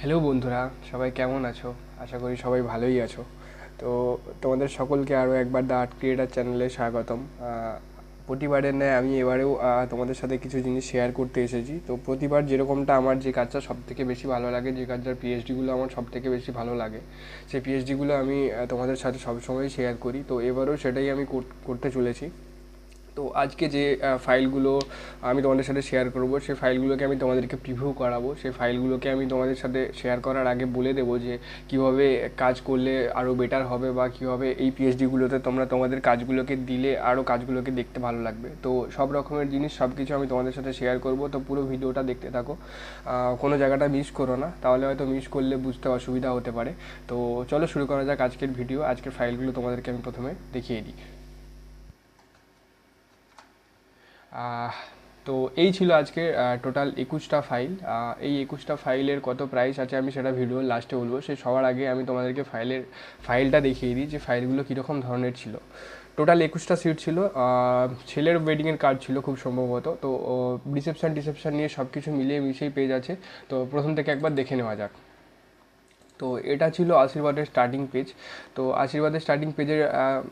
Hello বন্ধুরা, সবাই কেমন আছো? আশা করি সবাই ভালোই আছো। তো তোমাদের সকলকে আরও একবার দ্য আর্ট ক্রিয়েটার চ্যানেলে স্বাগতম। প্রতিবারের ন্যায় আমি এবারেও তোমাদের সাথে কিছু জিনিস শেয়ার করতে এসেছি। তো প্রতিবার যেরকমটা আমার যে কাজটা সবথেকে বেশি ভালো লাগে, যে কাজটার পিএইচডিগুলো আমার সবথেকে বেশি ভালো লাগে, সেই পিএইচডিগুলো আমি তোমাদের সাথে সবসময় শেয়ার করি। তো এবারেও সেটাই আমি করতে চলেছি। তো আজকে যে ফাইলগুলো আমি তোমাদের সাথে শেয়ার করব, সেই ফাইলগুলোকে আমি তোমাদেরকে প্রিভিউ করাবো। সেই ফাইলগুলোকে আমি তোমাদের সাথে শেয়ার করার আগে বলে দেবো যে কীভাবে কাজ করলে আরও বেটার হবে, বা কীভাবে এই পিএইচডিগুলোতে তোমরা তোমাদের কাজগুলোকে দিলে আরও কাজগুলোকে দেখতে ভালো লাগবে। তো সব রকমের জিনিস সব কিছু আমি তোমাদের সাথে শেয়ার করব। তো পুরো ভিডিওটা দেখতে থাকো, কোনো জায়গাটা মিস করো না, তাহলে হয়তো মিস করলে বুঝতে অসুবিধা হতে পারে। তো চলো শুরু করা যাক আজকের ভিডিও। আজকের ফাইলগুলো তোমাদেরকে আমি প্রথমে দেখিয়ে দিই। তো এই ছিল আজকে টোটাল 21টা ফাইল। এই 21টা ফাইলের কত প্রাইস আছে আমি সেটা ভিডিওর লাস্টে বলবো। সেই সবার আগে আমি তোমাদেরকে ফাইলটা দেখিয়ে দিই যে ফাইলগুলো কীরকম ধরনের ছিল। টোটাল 21টা সিট ছিল। ছেলের ওয়েডিংয়ের কার্ড ছিল খুব সম্ভবত। তো রিসেপশন নিয়ে সব কিছু মিলিয়ে মিশিয়ে পেজ আছে। তো প্রথম থেকে একবার দেখে নেওয়া যাক। তো এটা ছিল আশীর্বাদের স্টার্টিং পেজ। তো আশীর্বাদের স্টার্টিং পেজের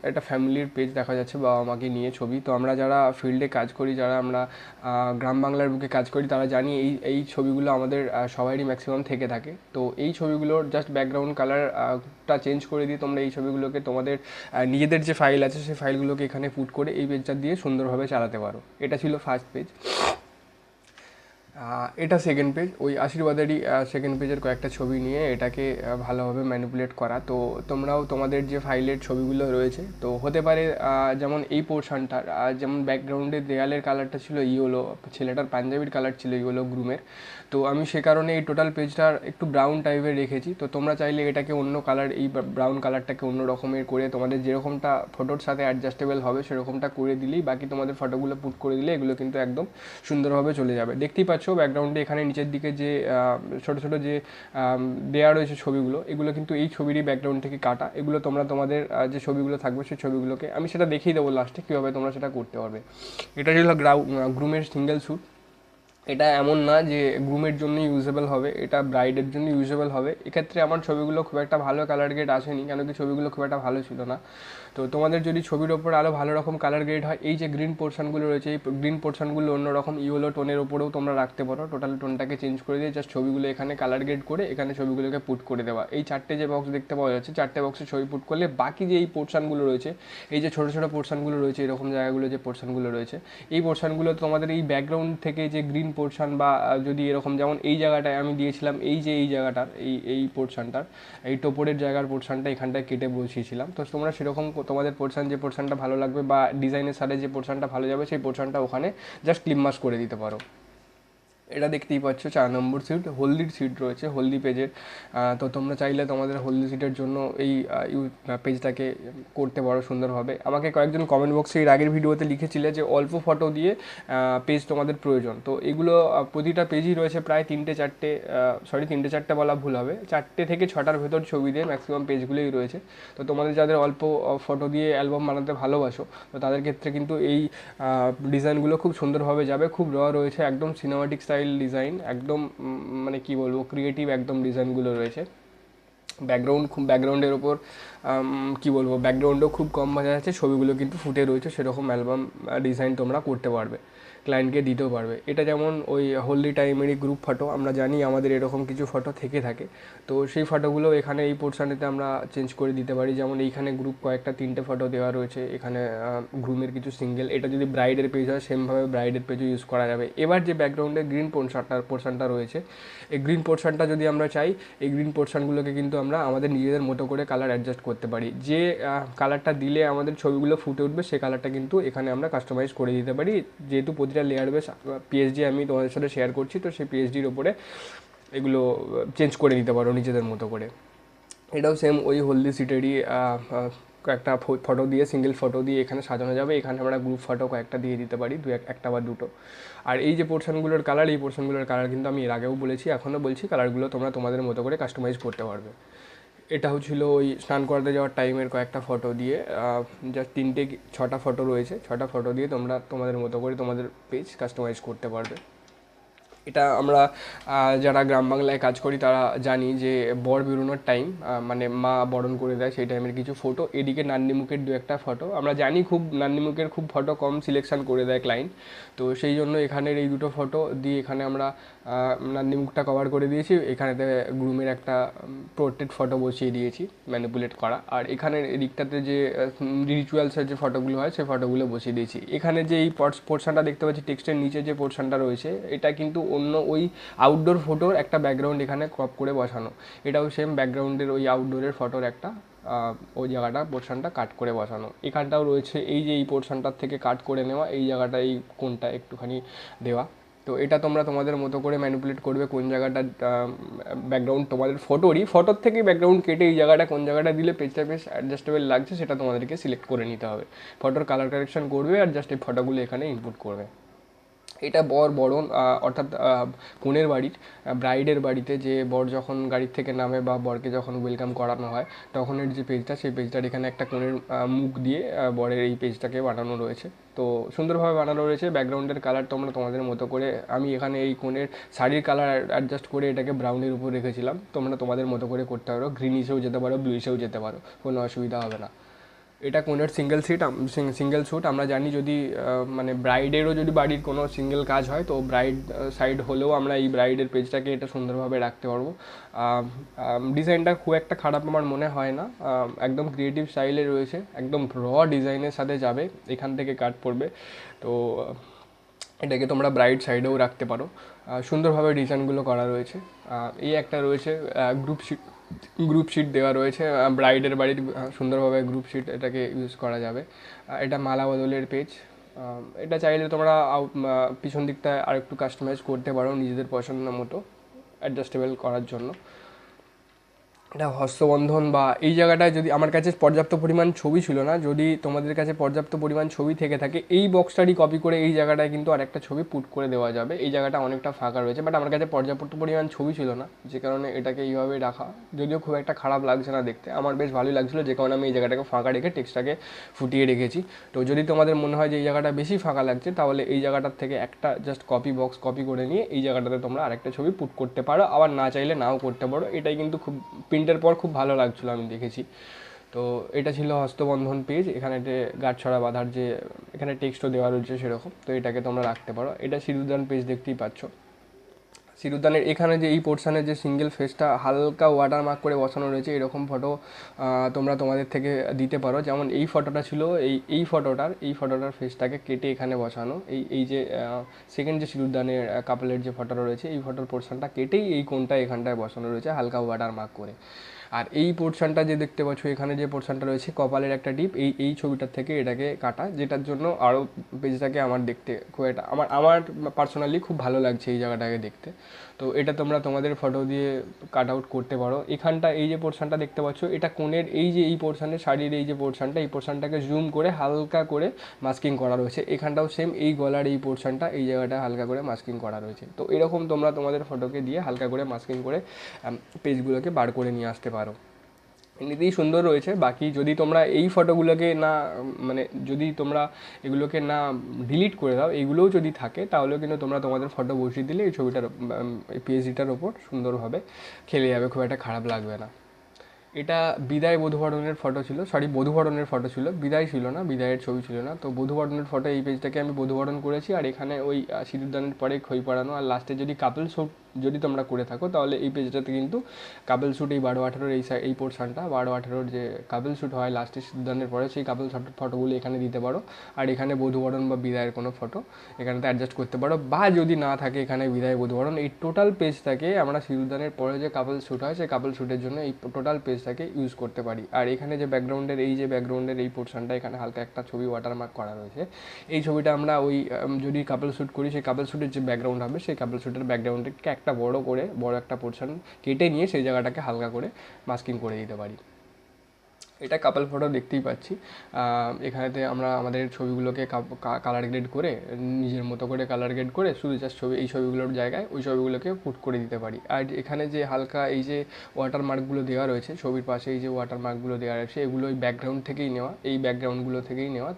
একটা ফ্যামিলির পেজ দেখা যাচ্ছে, বাবা মাকে নিয়ে ছবি। তো আমরা যারা ফিল্ডে কাজ করি, যারা আমরা গ্রাম বাংলার বুকে কাজ করি, তারা জানি এই এই ছবিগুলো আমাদের সবারই ম্যাক্সিমাম থেকে থাকে। তো এই ছবিগুলোর জাস্ট ব্যাকগ্রাউন্ড কালারটা চেঞ্জ করে দিয়ে তোমরা এই ছবিগুলোকে তোমাদের নিজেদের যে ফাইল আছে সেই ফাইলগুলোকে এখানে পুট করে এই পেজটা দিয়ে সুন্দরভাবে চালাতে পারো। এটা ছিল ফার্স্ট পেজ। এটা সেকেন্ড পেজ, ওই আশীর্বাদেরই সেকেন্ড পেজের কয়েকটা ছবি নিয়ে এটাকে ভালোভাবে ম্যানিপুলেট করা। তো তোমরাও তোমাদের যে ফাইলের ছবিগুলো রয়েছে, তো হতে পারে যেমন এই পোর্শনটার যেমন ব্যাকগ্রাউন্ডের দেয়ালের কালারটা ছিল ইয়েলো, ছেলেটার পাঞ্জাবির কালার ছিল ইয়েলো গ্রুমের। তো আমি সে কারণে এই টোটাল পেজটার একটু ব্রাউন টাইপের রেখেছি। তো তোমরা চাইলে এটাকে অন্য কালার, এই ব্রাউন কালারটাকে অন্য রকমের করে তোমাদের যেরকমটা ফটোর সাথে অ্যাডজাস্টেবল হবে সেরকমটা করে দিলেই, বাকি তোমাদের ফটোগুলো পুট করে দিলে এগুলো কিন্তু একদম সুন্দরভাবে চলে যাবে। দেখতেই পাচ্ছ ব্যাকগ্রাউন্ডে এখানে নিচের দিকে যে ছোটো ছোটো যে দেয়া রয়েছে ছবিগুলো, এগুলো কিন্তু এই ছবিরই ব্যাকগ্রাউন্ড থেকে কাটা। এগুলো তোমরা তোমাদের যে ছবিগুলো থাকবে সেই ছবিগুলোকে আমি সেটা দেখিয়ে দেবো লাস্টে কীভাবে তোমরা সেটা করতে পারবে। এটা ছিল গ্রুমের সিঙ্গেল শ্যুট। এটা এমন না যে গ্রুমের জন্য ইউজেবল হবে, এটা ব্রাইডের জন্য ইউজেবল হবে। এক্ষেত্রে আমার ছবিগুলো খুব একটা ভালো কালার গ্রেড আসেনি, কেন কি ছবিগুলো খুব একটা ভালো ছিল না। তো তোমাদের যদি ছবির ওপর আরও ভালো রকম কালার গ্রেড হয়, এই যে গ্রিন পোর্শনগুলো রয়েছে, এই গ্রিন পোর্শনগুলো অন্যরকম ইয়েলো টোনের ওপরেও তোমরা রাখতে পারো। টোটাল টোনটাকে চেঞ্জ করে দিয়ে জাস্ট ছবিগুলো এখানে কালার গ্রেড করে এখানে ছবিগুলোকে পুট করে দেওয়া। এই চারটে যে বক্স দেখতে পাওয়া যাচ্ছে, চারটে বক্সে ছবি পুট করলে বাকি যে এই পোর্শনগুলো রয়েছে, এই যে ছোটো ছোটো পোর্শনগুলো রয়েছে, এরকম জায়গাগুলো যে পোর্শনগুলো রয়েছে, এই পোর্শনগুলো তোমাদের এই ব্যাকগ্রাউন্ড থেকে যে গ্রিন পোর্শন, বা যদি এরকম যেমন এই জায়গাটায় আমি দিয়েছিলাম, এই যে এই জায়গাটার এই পোর্শনটার, এই টোপরের জায়গার পোর্শনটা এখানটায় কেটে বসিয়েছিলাম। তো তোমরা সেরকম তোমাদের পোর্শন, যে পোর্শনটা ভালো লাগবে বা ডিজাইনের সাথে যে পোর্শনটা ভালো যাবে, সেই পোর্শনটা ওখানে জাস্ট ক্লিপ মাস করে দিতে পারো। এটা দেখতেই পাচ্ছ 4 নম্বর সিট, হলদির সিট রয়েছে হলদি পেজের। তো তোমরা চাইলে তোমাদের হলদি সিটের জন্য এই পেজটাকে করতে পারো সুন্দরভাবে। আমাকে কয়েকজন কমেন্ট বক্সে এর আগের ভিডিওতে লিখেছিলে যে অল্প ফটো দিয়ে পেজ তোমাদের প্রয়োজন। তো এগুলো প্রতিটা পেজই রয়েছে প্রায় তিনটে চারটে বলা ভুল হবে, 4টে থেকে 6টার ভেতর ছবি দিয়ে ম্যাক্সিমাম পেজগুলোই রয়েছে। তো তোমাদের যাদের অল্প ফটো দিয়ে অ্যালবাম বানাতে ভালোবাসো, তো তাদের ক্ষেত্রে কিন্তু এই ডিজাইনগুলো খুব সুন্দরভাবে যাবে। খুব রয়েছে, একদম সিনেমাটিক স্টাইল ডিজাইন, একদম মানে কি বলবো, ক্রিয়েটিভ একদম ডিজাইনগুলো রয়েছে। ব্যাকগ্রাউন্ডের ওপর কী বলবো, ব্যাকগ্রাউন্ডও খুব কম বোঝা যাচ্ছে, ছবিগুলো কিন্তু ফুটে রয়েছে। সেরকম অ্যালবাম ডিজাইন তোমরা করতে পারবে, ক্লায়েন্টকে দিতেও পারবে। এটা যেমন ওই হলদি টাইমেরই গ্রুপ ফটো, আমরা জানি আমাদের এরকম কিছু ফটো থেকে থাকে। তো সেই ফটোগুলো এখানে এই পোর্শনেতে আমরা চেঞ্জ করে দিতে পারি। যেমন এইখানে গ্রুপ কয়েকটা 3টে ফটো দেওয়া রয়েছে, এখানে গ্রুমের কিছু সিঙ্গেল। এটা যদি ব্রাইডের পেজ হয়, সেমভাবে ব্রাইডের পেজও ইউজ করা যাবে। এবার যে ব্যাকগ্রাউন্ডে গ্রিন পোর্শনটা রয়েছে, এই গ্রিন পোর্শনটা যদি আমরা চাই, এই গ্রিন পোর্শনগুলোকে কিন্তু আমরা আমাদের নিজেদের মতো করে কালার অ্যাডজাস্ট করতে পারি। যে কালারটা দিলে আমাদের ছবিগুলো ফুটে উঠবে, সেই কালারটা কিন্তু এখানে আমরা কাস্টমাইজ করে দিতে পারি। যেহেতু প্রতিটা লেয়ার বেস পিএইচডি আমি তোমাদের সাথে শেয়ার করছি, তো সেই পিএইচডির ওপরে এগুলো চেঞ্জ করে নিতে পারো নিজেদের মতো করে। এটাও সেম ওই হলদি সিটেরই কয়েকটা ফটো দিয়ে, সিঙ্গেল ফটো দিয়ে এখানে সাজানো যাবে। এখানে আমরা গ্রুপ ফটো কয়েকটা দিয়ে দিতে পারি, একটা বা দুটো। আর এই যে পোর্শনগুলোর কালার, এই পোর্শনগুলোর কালার কিন্তু আমি এর আগেও বলেছি, এখনও বলছি, কালারগুলো তোমরা তোমাদের মতো করে কাস্টমাইজ করতে পারবে। এটাও ছিল ওই স্নান করতে যাওয়ার টাইমের কয়েকটা ফটো দিয়ে, যা 6টা ফটো রয়েছে, 6টা ফটো দিয়ে তোমরা তোমাদের মতো করে তোমাদের পেজ কাস্টমাইজ করতে পারবে। এটা আমরা যারা গ্রাম বাংলায় কাজ করি তারা জানি যে বর বেরোনোর টাইম, মানে মা বরণ করে দেয় সেই টাইমের কিছু ফটো, এদিকে নান্নিমুখের দু একটা ফটো। আমরা জানি খুব নান্নিমুখের খুব ফটো কম সিলেকশন করে দেয় ক্লায়েন্ট, তো সেই জন্য এখানের এই দুটো ফটো দিয়ে এখানে আমরা নান্নিমুখটা কভার করে দিয়েছি, এখানেতে গ্রুমের একটা পোর্ট্রেট ফটো বসিয়ে দিয়েছি ম্যানিপুলেট করা, আর এখানের এদিকটাতে যে রিচুয়ালসের যে ফটোগুলো হয় সেই ফটোগুলো বসিয়ে দিয়েছি। এখানে যে এই পোর্শনটা দেখতে পাচ্ছি টেক্সটের নিচে যে পোর্শনটা রয়েছে, এটা কিন্তু অন্য ওই আউটডোর ফটোর একটা ব্যাকগ্রাউন্ড এখানে ক্রপ করে বসানো, এটাও সেম ব্যাকগ্রাউন্ডের ওই আউটডোরের ফটোর একটা ওই জায়গাটা পোর্শনটা কাট করে বসানো। এখানটাও রয়েছে এই যে এই পোর্শনটার থেকে কাট করে নেওয়া, এই জায়গাটা এই কোনটা একটুখানি দেওয়া। তো এটা তোমরা তোমাদের মতো করে ম্যানিপুলেট করবে কোন জায়গাটা ব্যাকগ্রাউন্ড তোমাদের ফটোর থেকে ব্যাকগ্রাউন্ড কেটে এই জায়গাটা কোন জায়গাটা দিলে পেজটা বেশ অ্যাডজাস্টেবল লাগছে সেটা তোমাদেরকে সিলেক্ট করে নিতে হবে। ফটোর কালার কারেকশন করবে আর জাস্ট এই ফটোগুলো এখানে ইনপুট করবে। এটা বরণ অর্থাৎ কনের বাড়ির ব্রাইডের বাড়িতে যে বর যখন গাড়ির থেকে নামে বা বরকে যখন ওয়েলকাম করানো হয় তখনের যে পেজটা, সেই পেজটার এখানে একটা কনের মুখ দিয়ে বরের এই পেজটাকে বানানো রয়েছে। তো সুন্দরভাবে বানানো রয়েছে। ব্যাকগ্রাউন্ডের কালার তোমরা তোমাদের মতো করে, আমি এখানে এই কনের শাড়ির কালার অ্যাডজাস্ট করে এটাকে ব্রাউনের উপর রেখেছিলাম, তোমরা তোমাদের মতো করে করতে পারো, গ্রিনিশেও যেতে পারো, ব্লুইশেও যেতে পারো, কোনো অসুবিধা হবে না। এটা কনের সিঙ্গেল শ্যুট। আমরা জানি যদি মানে ব্রাইডেরও যদি বাড়ির কোনো সিঙ্গেল কাজ হয় তো ব্রাইড সাইড হলেও আমরা এই ব্রাইডের পেজটাকে এটা সুন্দরভাবে রাখতে পারবো। ডিজাইনটা খুব একটা খারাপ আমার মনে হয় না, একদম ক্রিয়েটিভ স্টাইলে রয়েছে, একদম র ডিজাইনের সাথে যাবে, এখান থেকে কাট পড়বে। তো এটাকে তোমরা ব্রাইড সাইডেও রাখতে পারো। সুন্দরভাবে ডিজাইনগুলো করা রয়েছে। এই একটা রয়েছে গ্রুপ শিট দেওয়া রয়েছে ব্রাইডের বাড়ির, সুন্দরভাবে গ্রুপ শিট এটাকে ইউজ করা যাবে। এটা মালা বদলের পেজ। এটা চাইলে তোমরা পিছন দিকটা আর একটু কাস্টমাইজ করতে পারো নিজেদের পছন্দ মতো অ্যাডজাস্টেবল করার জন্য। এটা হস্তবন্ধন বা এই জায়গাটায় যদি আমার কাছে পর্যাপ্ত পরিমাণ ছবি ছিল না, যদি তোমাদের কাছে পর্যাপ্ত পরিমাণ ছবি থেকে থাকে এই বক্সটারই কপি করে এই জায়গাটায় কিন্তু আরেকটা ছবি পুট করে দেওয়া যাবে। এই জায়গাটা অনেকটা ফাঁকা রয়েছে, বাট আমার কাছে পর্যাপ্ত পরিমাণ ছবি ছিল না, যে কারণে এটাকে এইভাবে রাখা, যদিও খুব একটা খারাপ লাগছে না দেখতে, আমার বেশ ভালোই লাগছিলো, যে কারণে আমি এই জায়গাটাকে ফাঁকা রেখে টেক্সটটাকে ফুটিয়ে রেখেছি। তো যদি তোমাদের মনে হয় যে এই জায়গাটা বেশি ফাঁকা লাগছে তাহলে এই জায়গাটার থেকে একটা জাস্ট বক্স কপি করে নিয়ে এই জায়গাটাতে তোমরা আরেকটা ছবি পুট করতে পারো, আবার না চাইলে নাও করতে পারো। এটাই কিন্তু খুব প্রিন্টের পর খুব ভালো লাগছিলো, আমি দেখেছি। তো এটা ছিল হস্তবন্ধন পেজ। এখানে গাঁটছড়া বাঁধার যে এখানে টেক্সটও দেওয়া রয়েছে সেরকম, তো এটাকে তোমরা রাখতে পারো। এটা সিঁদুরদান পেজ দেখতেই পাচ্ছ। সিঁদুরদানের এখানে যে এই পোর্শনের যে সিঙ্গেল ফেসটা হালকা ওয়াটারমার্ক করে বসানো রয়েছে, এরকম ফটো তোমরা তোমাদের থেকে দিতে পারো। যেমন এই ফটোটা ছিল, এই ফটোটার ফেসটাকে কেটে এখানে বসানো, এই যে সেকেন্ড যে সিঁদুরদানের কাপলের যে ফটোটা রয়েছে এই ফটোর পোর্শনটা কেটেই এই কোনটা এখানটায় বসানো রয়েছে হালকা ওয়াটারমার্ক করে। আর এই পোর্শনটা যে দেখতে পাচ্ছ এখানে যে পোর্শনটা রয়েছে কপালের একটা টিপ, এই ছবিটার থেকে এটাকে কাটা, যেটার জন্য আরও পেজটাকে আমার দেখতে খুব একটা আমার পার্সোনালি খুব ভালো লাগছে এই জায়গাটাকে দেখতে। তো এটা তোমরা তোমাদের ফটো দিয়ে কাট আউট করতে পারো। এখানটা এই যে পোর্শনটা দেখতে পাচ্ছ এটা কোণের এই পোর্শনের শাড়ির এই যে পোর্শনটা, এই পোর্শনটাকে জুম করে হালকা করে মাস্কিং করা রয়েছে। এখানটাও সেম এই গলার এই পোর্শনটা এই জায়গাটা হালকা করে মাস্কিং করা রয়েছে। তো এরকম তোমরা তোমাদের ফটোকে দিয়ে হালকা করে মাস্কিং করে পেজগুলোকে বার করে নিয়ে আসতে পারো। এমনিতেই সুন্দর রয়েছে। বাকি যদি তোমরা এই ফটোগুলোকে না মানে যদি তোমরা এগুলোকে না ডিলিট করে দাও, এইগুলোও যদি থাকে তাহলেও কিন্তু তোমরা তোমাদের ফটো বসিয়ে দিলে এই ছবিটার এই পিএইচডিটার ওপর সুন্দরভাবে খেলে যাবে, খুব একটা খারাপ লাগবে না। এটা বিদায় বধূবরণের ফটো ছিল, বধূবরণের ফটো ছিল, বিদায় ছিল না, বিদায়ের ছবি ছিল না। তো বধূবরণের ফটো, এই পেজটাকে আমি বধূবরণ করেছি, আর এখানে ওই সিঁদুরদানের পরে খই পড়ানো, আর লাস্টে যদি কাপল শ্যুট যদি তোমরা করে থাকো তাহলে এই পেজটাতে কিন্তু কাপল শ্যুট এই 12-18 এই পোর্শনটা 12-18 যে কাপল শ্যুট হয় লাস্টে সিদ্ধান্তের পরে সেই কাপল ফটোগুলো এখানে দিতে পারো। আর এখানে বধূবরণ বা বিদায়ের কোনো ফটো এখানেতে অ্যাডজাস্ট করতে পারো, বা যদি না থাকে এখানে বিদায় বধূবরণ, এই টোটাল পেজটাকে আমরা সিঁদুরদানের পরে যে কাপল শ্যুট হয় সেই কাপল শ্যুটের জন্য এই টোটাল পেজটাকে ইউজ করতে পারি। আর এখানে যে ব্যাকগ্রাউন্ডের এই পোর্শনটা এখানে হালকা একটা ছবি ওয়াটারমার্ক করা রয়েছে, এই ছবিটা আমরা ওই যদি কাপল শ্যুট করি সেই কাপল শ্যুটের যে ব্যাকগ্রাউন্ড হবে সেই কাপল শ্যুটের ব্যাকগ্রাউন্ডকে একটা বড় একটা পোর্শন কেটে নিয়ে সেই জায়গাটাকে হালকা করে মাস্কিং করে দিতে পারি। এটা কাপল ফটো দেখতেই পাচ্ছি। এখানেতে আমরা আমাদের ছবিগুলোকে কালার গ্রেড করে নিজের মতো করে কালার গ্রেড করে শুধু জাস্ট এই ছবিগুলোর জায়গায় ওই ছবিগুলোকে পুট করে দিতে পারি। আর এখানে যে হালকা এই যে ওয়াটারমার্কগুলো দেওয়া রয়েছে ছবির পাশে, এই যে ওয়াটারমার্কগুলো দেওয়া রয়েছে এগুলো ওই ব্যাকগ্রাউন্ড থেকেই নেওয়া, এই ব্যাকগ্রাউন্ডগুলো থেকেই নেওয়া।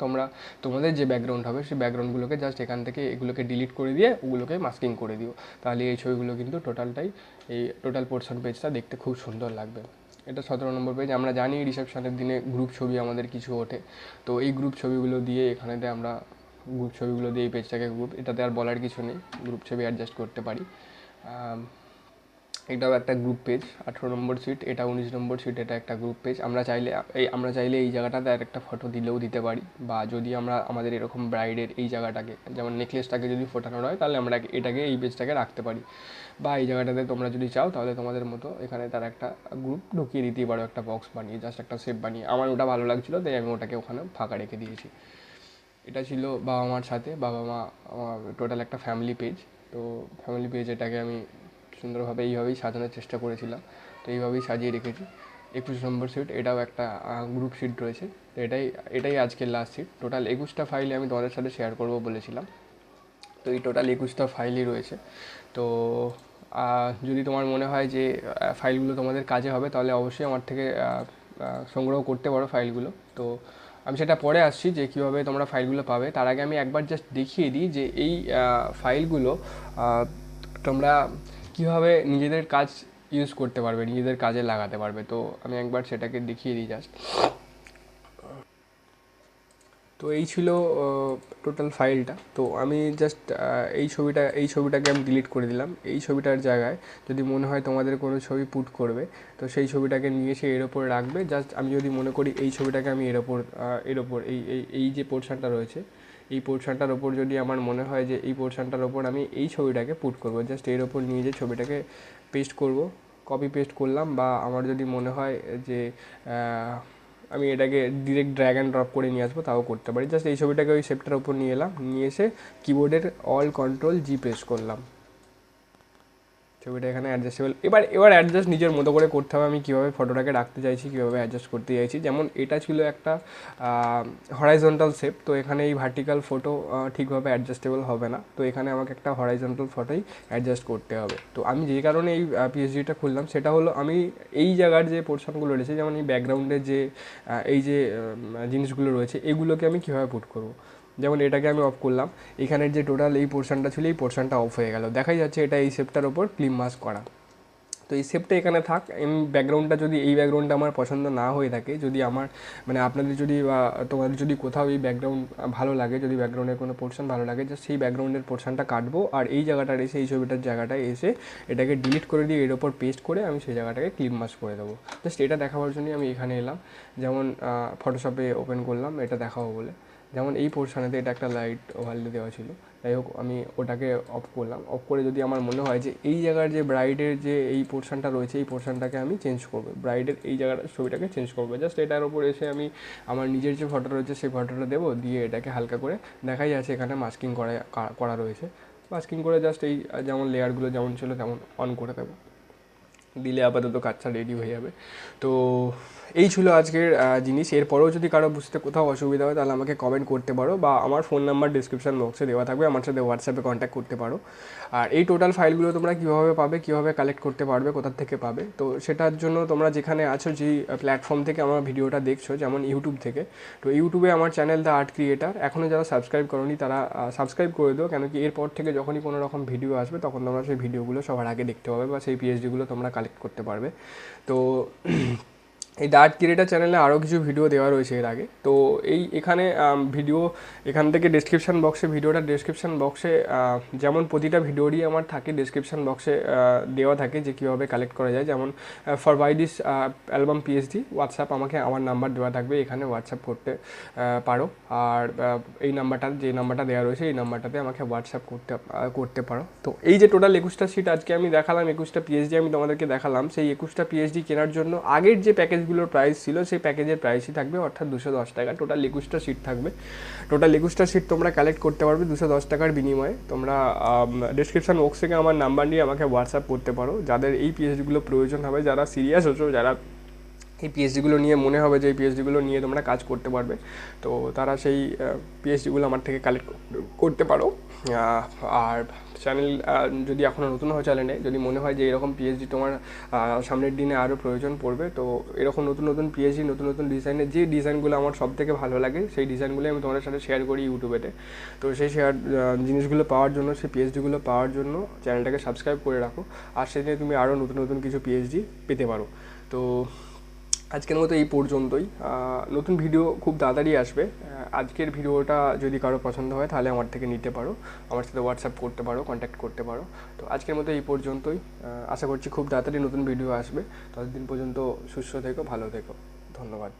তোমাদের যে ব্যাকগ্রাউন্ড হবে সেই ব্যাকগ্রাউন্ডগুলোকে জাস্ট এখান থেকে এগুলোকে ডিলিট করে দিয়ে ওগুলোকে মাস্কিং করে দিও, তাহলে এই ছবিগুলো কিন্তু এই টোটাল পোর্শন পেজটা দেখতে খুব সুন্দর লাগবে। এটা 17 নম্বর পেজ। আমরা জানি রিসেপশনের দিনে গ্রুপ ছবি আমাদের কিছু ওঠে, তো এই গ্রুপ ছবিগুলো দিয়ে এই পেজটাকে এটাতে আর বলার কিছু নেই, গ্রুপ ছবি অ্যাডজাস্ট করতে পারি। এটাও একটা গ্রুপ পেজ, 18 নম্বর সিট, এটা 19 নম্বর সিট, এটা একটা গ্রুপ পেজ। আমরা চাইলে এই জায়গাটাতে আর একটা ফটো দিতে পারি, বা যদি আমরা আমাদের এরকম ব্রাইডের এই জায়গাটাকে যেমন নেকলেসটাকে যদি ফোটানোর হয় তাহলে আমরা এই পেজটাকে রাখতে পারি, বা এই জায়গাটাতে তোমরা যদি চাও তাহলে তোমাদের মতো এখানে তার একটা গ্রুপ ঢুকিয়ে দিতেই পারো, একটা বক্স বানিয়ে, জাস্ট একটা শেপ বানিয়ে। আমার ওটা ভালো লাগছিলো তাই আমি ওটাকে ওখানে ফাঁকা রেখে দিয়েছি। এটা ছিল বাবা মার সাথে, বাবা মা টোটাল একটা ফ্যামিলি পেজ। তো ফ্যামিলি পেজ এটাকে আমি সুন্দরভাবে এইভাবেই সাজানোর চেষ্টা করেছিলাম, তো এইভাবেই সাজিয়ে রেখেছি। 21 নম্বর সিট, এটাও একটা গ্রুপ সিট রয়েছে। তো এটাই আজকের লাস্ট সিট। টোটাল 21টা ফাইলে আমি তোমাদের সাথে শেয়ার করবো বলেছিলাম, তো এই টোটাল 21টা ফাইলই রয়েছে। তো যদি তোমার মনে হয় যে ফাইলগুলো তোমাদের কাজে হবে তাহলে অবশ্যই আমার থেকে সংগ্রহ করতে পারো ফাইলগুলো। তো আমি সেটা পরে আসছি যে কীভাবে তোমরা ফাইলগুলো পাবে। তার আগে আমি একবার জাস্ট দেখিয়ে দিই যে এই ফাইলগুলো তোমরা কীভাবে নিজেদের কাজ ইউজ করতে পারবে, নিজেদের কাজে লাগাতে পারবে। তো আমি একবার সেটাকে দেখিয়ে দিই জাস্ট। তো এই ছিল টোটাল ফাইলটা। তো আমি জাস্ট এই ছবিটাকে আমি ডিলিট করে দিলাম। এই ছবিটার জায়গায় যদি মনে হয় তোমাদের কোনো ছবি পুট করবে, তো সেই ছবিটাকে নিয়ে এসে এর ওপর রাখবে। জাস্ট আমি যদি মনে করি এই ছবিটাকে আমি এর ওপর এই যে পোর্শনটা রয়েছে, এই পোর্শনটার ওপর যদি আমার মনে হয় যে এই পোর্শনটার ওপর আমি এই ছবিটাকে পুট করবো, জাস্ট এর ওপর নিয়ে যে ছবিটাকে পেস্ট করব, কপি পেস্ট করলাম। বা আমার যদি মনে হয় যে আমি এটাকে ডিরেক্ট ড্র্যাগ অ্যান্ড ড্রপ করে নিয়ে আসবো, তাও করতে পারি। জাস্ট এই ছবিটাকে ওই শেপটার উপর নিয়ে এলাম, নিয়ে এসে কিবোর্ডের অল কন্ট্রোল জি প্রেস করলাম, ছবিটা এখানে অ্যাডজাস্টেবল। এবার অ্যাডজাস্ট নিজের মতো করে করতে হবে, আমি কীভাবে ফটোটাকে রাখতে চাইছি, কীভাবে অ্যাডজাস্ট করতে চাইছি। যেমন এটা ছিল একটা হরাইজন্টাল শেপ, তো এখানে এই ভার্টিক্যাল ফটো ঠিকভাবে অ্যাডজাস্টেবল হবে না, তো এখানে আমাকে একটা হরাইজন্টাল ফটোই অ্যাডজাস্ট করতে হবে। তো আমি যে কারণে এই পিএইচডিটা খুললাম সেটা হলো আমি এই জায়গার যে পোর্শনগুলো রয়েছে, যেমন এই ব্যাকগ্রাউন্ডের যে এই যে জিনিসগুলো রয়েছে, এগুলোকে আমি কীভাবে পুট করবো। যেমন এটাকে আমি অফ করলাম, এখানের যে টোটাল এই পোর্শনটা ছিল এই পোর্শনটা অফ হয়ে গেল, দেখাই যাচ্ছে এটা এই শেপটার ওপর ক্লিপ মাস্ক করা। তো এই শেপটা এখানে থাক। ব্যাকগ্রাউন্ডটা যদি এই ব্যাকগ্রাউন্ডটা আমার পছন্দ না হয়ে থাকে, যদি আমার আপনাদের যদি বা তোমাদের যদি কোথাও এই ব্যাকগ্রাউন্ড ভালো লাগে, যদি ব্যাকগ্রাউন্ডের কোনো পোর্শন ভালো লাগে, জাস্ট সেই ব্যাকগ্রাউন্ডের পোর্শনটা কাটবো, আর এই জায়গাটার এসে এই ছবিটার জায়গাটায় এসে এটাকে ডিলিট করে দিয়ে এর ওপর পেস্ট করে আমি সেই জায়গাটাকে ক্লিপ মাস্ক করে দেবো। জাস্ট এটা দেখাবার জন্যই আমি এখানে এলাম। যেমন ফটোশপে ওপেন করলাম এটা দেখাবো বলে। যেমন এই পোর্শনেতে এটা একটা লাইট ওভারলে দেওয়া ছিল, যাই হোক আমি ওটাকে অফ করলাম। অফ করে যদি আমার মনে হয় যে এই জায়গার যে ব্রাইডের যে এই পোর্শনটা রয়েছে, এই পোর্শনটাকে আমি চেঞ্জ করবো, ব্রাইডের এই জায়গাটার ছবিটাকে চেঞ্জ করবো, জাস্ট এটার উপর এসে আমি আমার নিজের যে ফটো রয়েছে সেই ফটোটা দেবো, দিয়ে এটাকে হালকা করে দেখাই যাচ্ছে এখানে মাস্কিং করা রয়েছে। মাস্কিং করে জাস্ট এই যেমন লেয়ারগুলো যেমন ছিল তেমন অন করে দেবো, দিলে আপাতত কাজটা রেডি হয়ে যাবে। তো এই ছিল আজকের জিনিস। এরপরেও যদি কারো বুঝতে কোথাও অসুবিধা হয় তাহলে আমাকে কমেন্ট করতে পারো, বা আমার ফোন নাম্বার ডিসক্রিপশান বক্সে দেওয়া থাকবে, আমার সাথে হোয়াটসঅ্যাপে কন্ট্যাক্ট করতে পারো। আর এই টোটাল ফাইলগুলো তোমরা কীভাবে পাবে, কীভাবে কালেক্ট করতে পারবে, কোথা থেকে পাবে, তো সেটার জন্য তোমরা যেখানে আছো, যেই প্ল্যাটফর্ম থেকে আমার ভিডিওটা দেখছো, যেমন ইউটিউব থেকে, তো ইউটিউবে আমার চ্যানেল দ্য আর্ট ক্রিয়েটার, এখনও যারা সাবস্ক্রাইব করোনি তারা সাবস্ক্রাইব করে দিও, কেন কি এরপর থেকে যখনই কোনো রকম ভিডিও আসবে তখন তোমরা সেই ভিডিওগুলো সবার আগে দেখতে পাবে, বা সেই পিএইচডিগুলো তোমরা কালেক্ট করতে পারবে। তো এই দ্য আর্ট ক্রিয়েটার চ্যানেলে আরও কিছু ভিডিও দেওয়া রয়েছে এর আগে। তো এখানে ভিডিও এখান থেকে ডেসক্রিপশান বক্সে, ভিডিওটার ডেসক্রিপশান বক্সে যেমন প্রতিটা ভিডিওরই আমার থাকে ডেসক্রিপশান বক্সে দেওয়া থাকে যে কীভাবে কালেক্ট করা যায়। যেমন for by this album PhD WhatsApp, আমাকে আমার নাম্বার দেওয়া থাকবে, এখানে হোয়াটসঅ্যাপ করতে পারো। আর এই নাম্বারটা, যে নাম্বারটা দেওয়া রয়েছে এই নাম্বারটাতে আমাকে হোয়াটসঅ্যাপ করতে পারো। তো এই যে টোটাল 21টা সিট আজকে আমি দেখালাম, 21টা পিএইচডি আমি তোমাদেরকে দেখালাম, সেই 21টা পিএইচডি কেনার জন্য আগের যে প্যাকেজগুলোর প্রাইস ছিল সেই প্যাকেজের প্রাইসই থাকবে, অর্থাৎ 210 টাকা। টোটাল 21টা সিট থাকবে, টোটাল 21টা সিট তোমরা কালেক্ট করতে পারবে 210 টাকার বিনিময়ে। তোমরা ডেসক্রিপশান বক্স থেকে আমার নাম্বার নিয়ে আমাকে হোয়াটসঅ্যাপ করতে পারো, যাদের এই পিএইচডিগুলো প্রয়োজন হবে, যারা সিরিয়াস হচ্ছো, যারা এই পিএইচডিগুলো নিয়ে মনে হবে যে এই পিএইচডিগুলো নিয়ে তোমরা কাজ করতে পারবে, তো তারা সেই পিএইচডিগুলো আমার থেকে কালেক্ট করতে পারো। আর চ্যানেল যদি এখনও নতুন হয় চ্যানেলে, যদি মনে হয় যে এরকম পিএইচডি তোমার সামনের দিনে আরও প্রয়োজন পড়বে, তো এরকম নতুন নতুন পিএইচডি, নতুন নতুন ডিজাইনের যে ডিজাইনগুলো আমার সব থেকে ভালো লাগে সেই ডিজাইনগুলো আমি তোমাদের সাথে শেয়ার করি ইউটিউবেতে। তো সেই জিনিসগুলো পাওয়ার জন্য, সেই পিএইচডিগুলো পাওয়ার জন্য চ্যানেলটাকে সাবস্ক্রাইব করে রাখো, আর সেদিনে তুমি আরও নতুন নতুন কিছু পিএইচডি পেতে পারো। তো আজকের মতো এই পর্যন্তই। নতুন ভিডিও খুব তাড়াতাড়ি আসবে। আজকের ভিডিওটা যদি কারো পছন্দ হয় তাহলে আমার থেকে নিতে পারো, আমার সাথে হোয়াটসঅ্যাপ করতে পারো, কন্ট্যাক্ট করতে পারো। তো আজকের মতো এই পর্যন্তই। আশা করছি খুব তাড়াতাড়ি নতুন ভিডিও আসবে। ততদিন পর্যন্ত সুস্থ থেকো, ভালো থেকো। ধন্যবাদ।